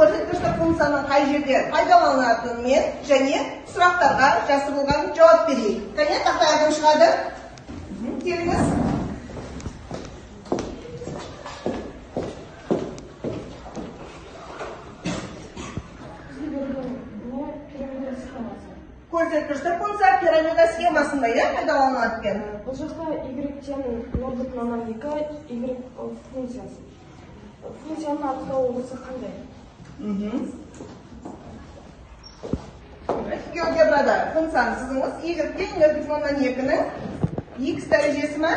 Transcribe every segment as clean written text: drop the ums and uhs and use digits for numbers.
Көрсеткіштік функцияның қай жерде пайдаланылатынымен және сұрақтарға жақсы болған жауап берейік. Кәне тақтаға кім шығады? Келіңіз. Көрсеткіштік функция пирамида схемасында пайдаланылады екен. Бұл жақта y-тен 0,2 y функциясы. Функцияның атауы осы қандай? Геогебрада функцияны сызыңыз y-тен 0,2-нің x дәрежесі ме?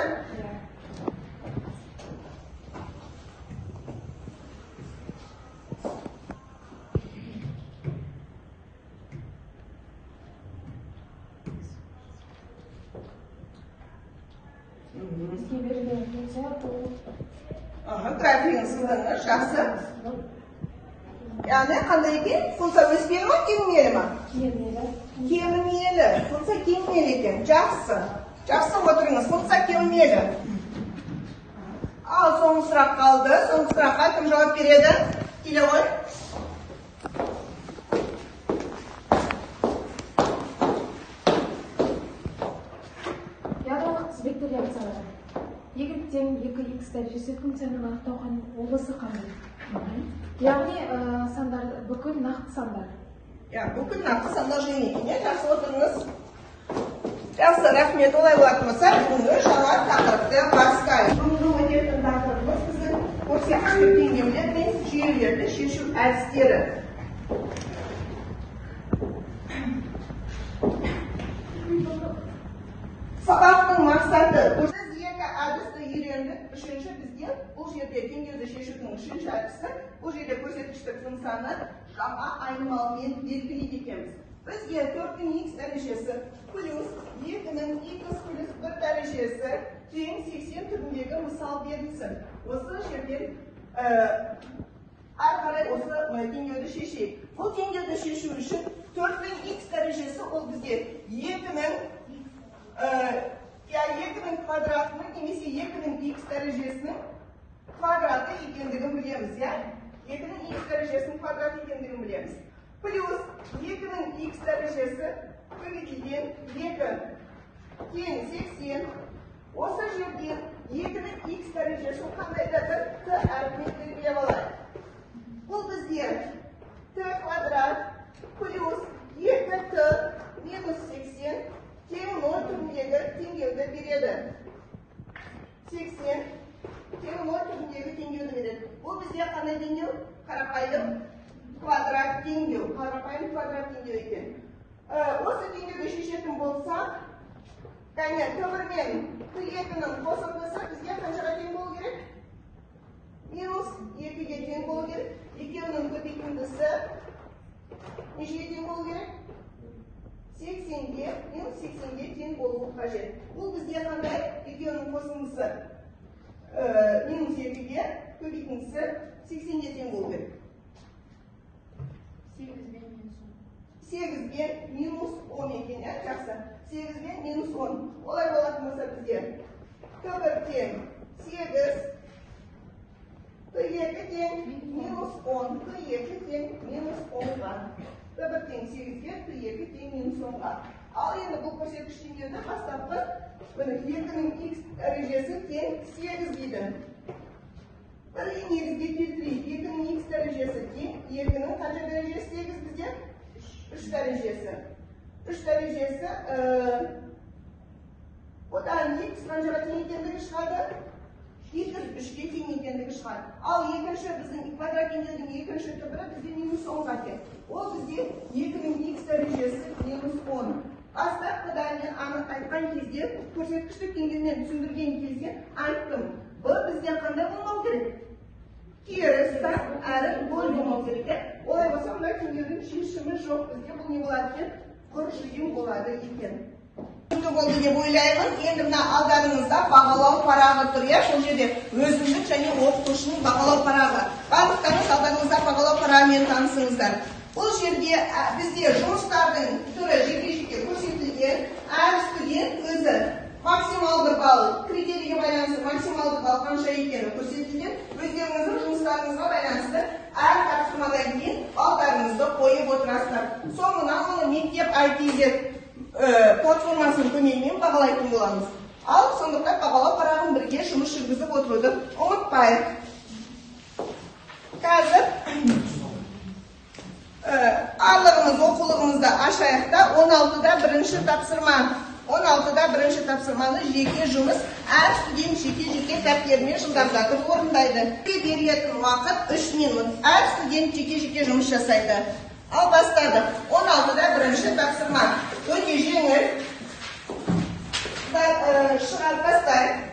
Бізге берілген функция бұл. Графигін сыздыңыз, жақсы. Яғни қандай екен? Функция өспелі ма, кемелі ма? Кемелі. Кемелі. Функция кемелі екен. Жақсы. Жақсы отырыңыз. Функция кемелі. Ал соңғы сұрақ қалды. Соңғы сұраққа кім жауап береді? Келе ғой. Ядролық тізбекті реакциялар. Y-тен 2x дәрежесі функцияның анықтауған облысы қандай? Яғни сандар бүкіл нақты сандар. Бүкіл нақты сандар жиын екен. Жақсы отырыңыз. Жақсы, рахмет. Олай болатын болса, бүгінгі жаңа тақырыпты бастайық. Бүгінгі өтетін тақырыбымыз біздің көрсеткіштік теңдеулер мен жүйелерді шешу әдістері. Сабақтың мақсаты. Сіз екі әдісті үйрендік. Үшінші бізге бұл жерде теңдеуді шешудің үшінші әдісі. Бұл жерде көрсеткіштік функцияны жаңа айнымалымен белгілейді екенбіз. Бізге 4-дің x дәрежесі плюс 2-ның x плюс 1 дәрежесі тең 80 түріндегі мысал берілсін. Осы жерден ары қарай осы теңдеуді шешейік. Бұл теңдеуді шешу үшін 4-дің x дәрежесі ол бізге 2-ның квадратының немесе 2-ның x дәрежесінің квадраты екендігін білеміз, 2-ның x дәрежесінің квадраты екендігін білеміз. Плюс 2-ның x дәрежесі көбейтілген 2 тең 80. Осы жерден 2-ның x дәрежесін қандай да бір t әрпімен белгілеп алайық. Бұл бізге t квадрат плюс 2t минус 80 тең 0 түріндегі теңдеуді береді. 80 тең 0 түріндегі теңдеуді береді. Бұл бізге қандай теңдеу? Қарапайым квадрат теңдеу. Қарапайым квадрат теңдеу екен. Осы теңдеуді шешетін болсақ, кәне t1 мен t2-ның қосындысы бізге қаншаға тең болу керек? Минус 2-ге тең болу керек. Екеуінің көбейтіндісі нешеге тең болу керек? 80-ге, минус 80-ге тең болуы қажет. Бұл бізге қандай? Екеуінің қосындысы минус 2-ге, көбейтіндісі 80-ге тең болу керек. 8 бен минус 10 екен, жақсы. 8 бен минус 10. Олай болатын болса бізге t1 тең 8, t2 тең минус 10, t2 тең минус 10-ға. t1 тең 8-ге, t2 тең минус 10-ға. Ал енді бұл көрсеткіш теңдеуді бастапқы 2-ның x дәрежесі тең 8 дейді. 1-ен derecesi. 3 derecesi odan keyin qisqanchaga teng ekanligi chiqadi. 3 ga teng ekanligi chiqadi. Al ikkinchi bizning kvadrat integrining ikkinchi turi bizga -10 qaytadi. O bizga 2ning x derecesi -10. Astabdan keyin aniq aytgan кезде ko'rsatkichni kengligini tushuntirgan кезде aytdim. Bu bizga qanday bo'lmoq kerak? Terisidan ari bo'lmoq kerak. Olay bo'lsa, ular kengligini tushunishimiz yo'q. Bizga bu ne bo'ladi ekan? Qurishligim bo'ladi ekan. Shunday bo'ldi deb o'ylayman. Endi mana aldaringizda бағалау parag'i turya. Shu yerda o'zimning және o'qituvchining бағалау parag'i. Barliqlarimiz aldaringizda бағалау parag'iмен tanishsizlar. Bu yerda bizga жұмыстардың түрі жеке-жеке ko'rsatilgan. Har student o'zi maksimal bir ball kriteriyaga байланысты maksimal bir ball qancha ekani ko'rsatilgan. O'zlaringizning жұмыстарыңызға байланысты har taqsimdan keyin ballarыңызды qo'yib o'tirasizlar. So'ngidan uni mектеп ITZ platformasының көмегімен бағалайтын боламыз. Ал сондықтан бағалау парағын бірге жұмыс жүргізіп отыруды ұмытпайық. Қазір арлығымыз оқулығымызда ашайықта 16-да бірінші тапсырма. 16-да бірінші тапсырманы жеке жұмыс әр студент жеке-жеке дәптеріне жылдамдатып орындайды. Беретін уақыт 3 минут. Әр студент жеке-жеке жұмыс жасайды. Ал бастадық. 16-да бірінші тапсырма. Өте жеңіл. Шығарып бастайық.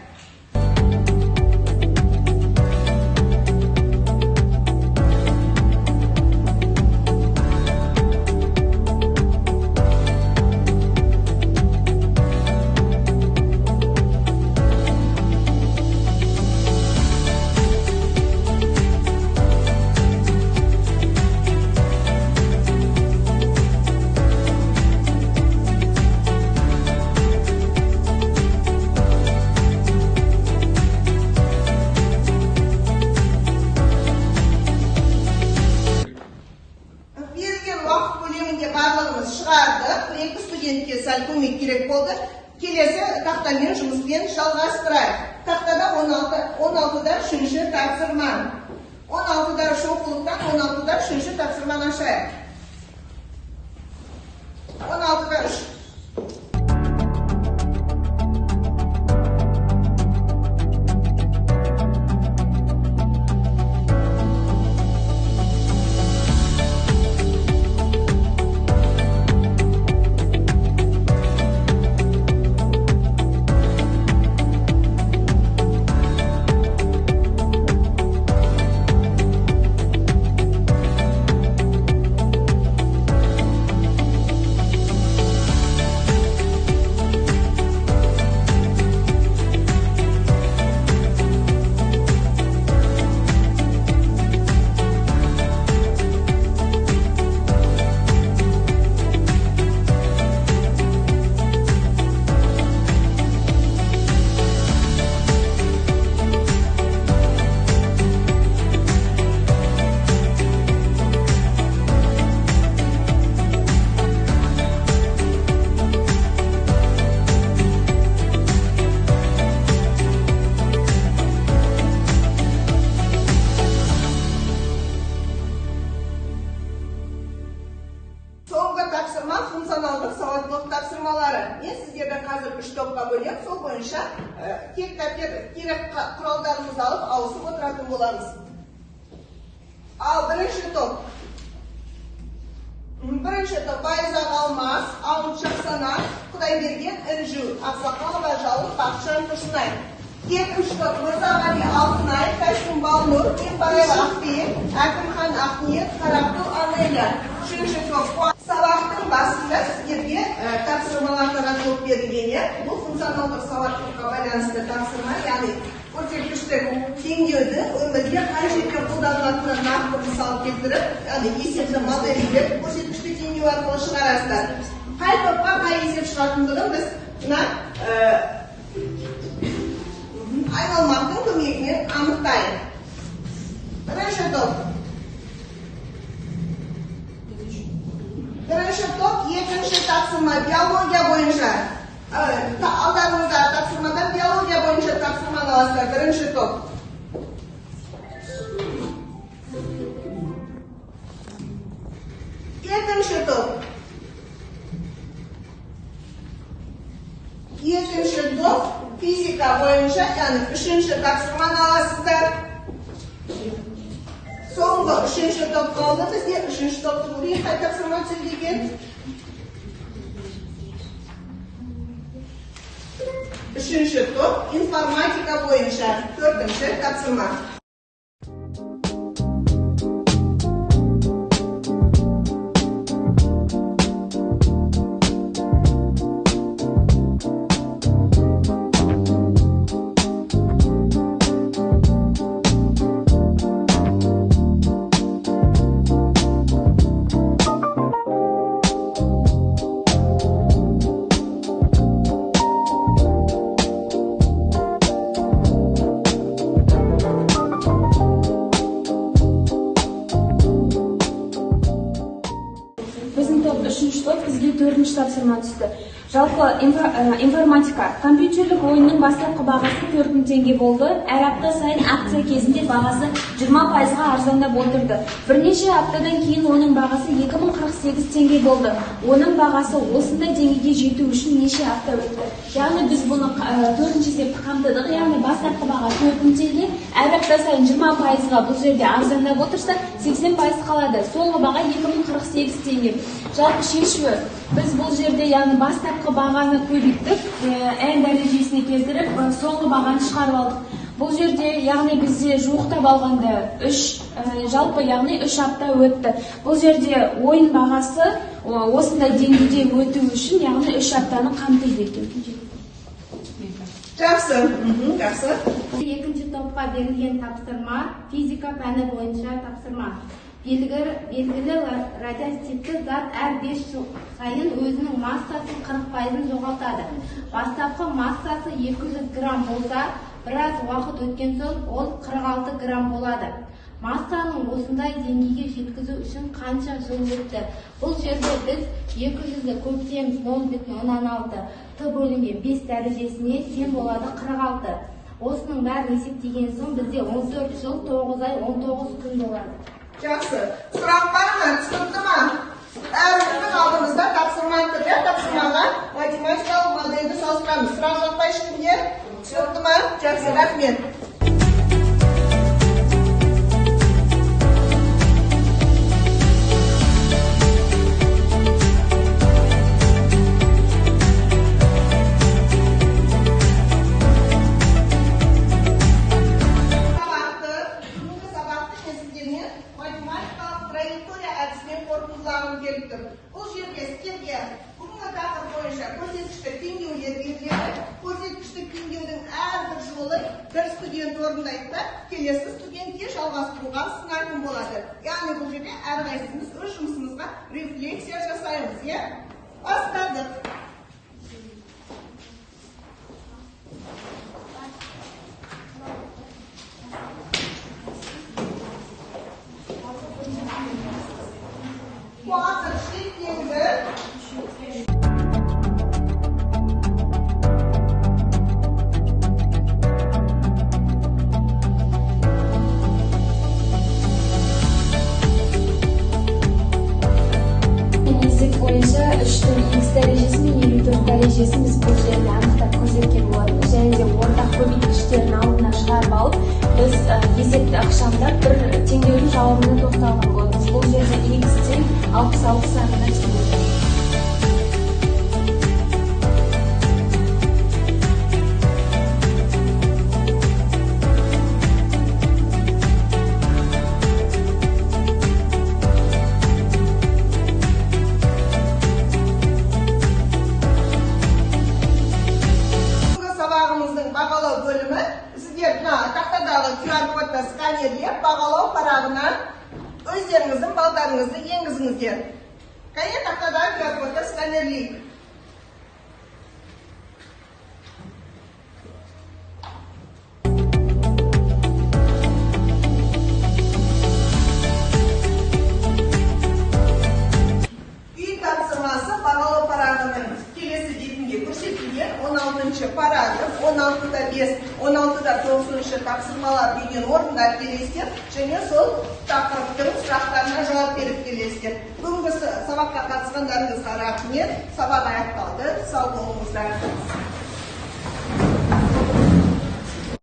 Сәл көмек керек болды. Келесі тақтамен жұмыспен жалғастырайық. Тақтада 16-да 3-ші тапсырма. 16-да оқулықтан 16-да 3-ші тапсырманы ашайық. 16-да 3. Функционалдық сауаттылық тапсырмалары. Мен сіздерді қазір 3 топқа бөлем, сол бойынша тек керек құралдарымызды алып ауысып отыратын боламыз. Ал бірінші топ Байзақ Алмас, Ауытшақ Санат, Құдайберген Інжу, Ақсақалова Жалын, Бақытжан Тұрсынай. Екінші топ Мырзағали Алтынай, Кәсім Балнұр, Кембаева Ақбек, Әкімхан Ақниет, Қарақұл Анеля. Үшінші топ сабақтың басында сіздерге тапсырмалар таратылып берілген. Бұл функционалдық сауаттылыққа байланысты тапсырма, яғни көрсеткіштік теңдеуді өмірге қай жерде қолданылатынын нақты мысал келтіріп, яғни есепті моделдеп көрсеткішті теңдеу арқылы шығарасыздар. Қай топқа қай есеп шығатындығын біз айналмақтың көмегімен анықтайық. Бірінші топ. Бірінші топ, екінші тапсырма биология бойынша. Алдарыңызда тапсырмадан биология бойынша тапсырманы аласыздар. Бірінші топ. Екінші топ. Үшінші тапсырманы аласыздар. Соңғы үшінші топ қалды бізде. Үшінші топты көрейік, қай тапсырма түседі екен? Үшінші топ информатика бойынша төртінші тапсырма. Үшінші топ бізге төртінші тапсырма түсті. Жалпы информатика. Компьютерлік ойынның бастапқы бағасы 4000 теңге болды. Әр апта сайын акция кезінде бағасы 20%-ға арзандап отырды. Бірнеше аптадан кейін оның бағасы 2048 теңге болды. Оның бағасы осындай деңгейге жету үшін неше апта өтті. Яғни біз бұны төртінші есепті қамтыдық. Яғни бастапқы баға 4000 теңге, әр апта сайын 20%-ға бұл жерде арзандап отырса 80% қалады. Соңғы баға 2048 теңге. Жалпы шешуі, біз бұл жерде яғни бастапқы бағаны көбейттік, n дәрежесіне келтіріп, соңғы бағаны шығарып алдық. Бұл жерде яғни бізде жуықтап алғанда жалпы яғни 3 апта өтті. Бұл жерде ойын бағасы осындай деңгейде өту үшін яғни 3 аптаны қамтиды екен. Жақсы. Жақсы. Екінші топқа берілген тапсырма физика пәні бойынша тапсырма. Белгілі радиоактивті зат әр 5 жыл сайын өзінің массасын 40%-ын жоғалтады. Бастапқы массасы 200 грамм болса, біраз уақыт өткен соң ол 46 грамм болады. Массаның осындай деңгейге жеткізу үшін қанша жыл өтті? Бұл жерде біз 200-ді көбейтеміз 0,16 т бөлінген 5 дәрежесіне тең болады 46. Осының бәрін есептеген соң бізде 14 жыл 9 ай 19 күн болады. Жақсы. Сұрақ бар ма? Түсінікті ма? Әрбірдің алдымызда тапсырма түрде, тапсырмаға математикалық модельді салыстырамыз. Сұрақ жоқ па ешкімге? Түсінікті ма? Жақсы, рахмет. Бұл жерде сіздерге бүгінгі тақырып бойынша көрсеткіштік теңдеулер белгіленді. Көрсеткіштік теңдеудің әрбір жолы бір студент орындайды да, келесі студентке жалғастыруға сынайтын болады. Яғни бұл жерде әрқайсымыз өз жұмысымызға рефлексия жасаймыз, иә? Бастадық. Есеп бойынша 3-тің x дәрежесі мен 54 дәрежесін біз бұл жерде анықтап көрсеткен боламыз. Және де ортақ көбейткіштерін алдына шығарып алып, біз есепті ықшамдап бір теңдеудің жауабына тоқталған боламыз. Бұл жерде x тең 66 санына теңдеу. Бағалау бөлімі сіздер тақтадағы QR-кодты сканерлеп, бағалау парағына өздеріңіздің балдарыңызды енгізіңіздер. Қане тақтадағы QR-кодты сканерлейік. Үй тапсырмасы бағалау парағының келесі бетінде көрсетілген 16-шы параграф, 16-да 5, 16-да 9-шы тапсырмалар деген орындар келесіздер, және сол тақырыптың сұрақтарына жауап беріп келесіздер. Бүгінгі сабаққа қатысқандарыңызға рахмет. Сабақ аяқталды. Сау болыңыздар.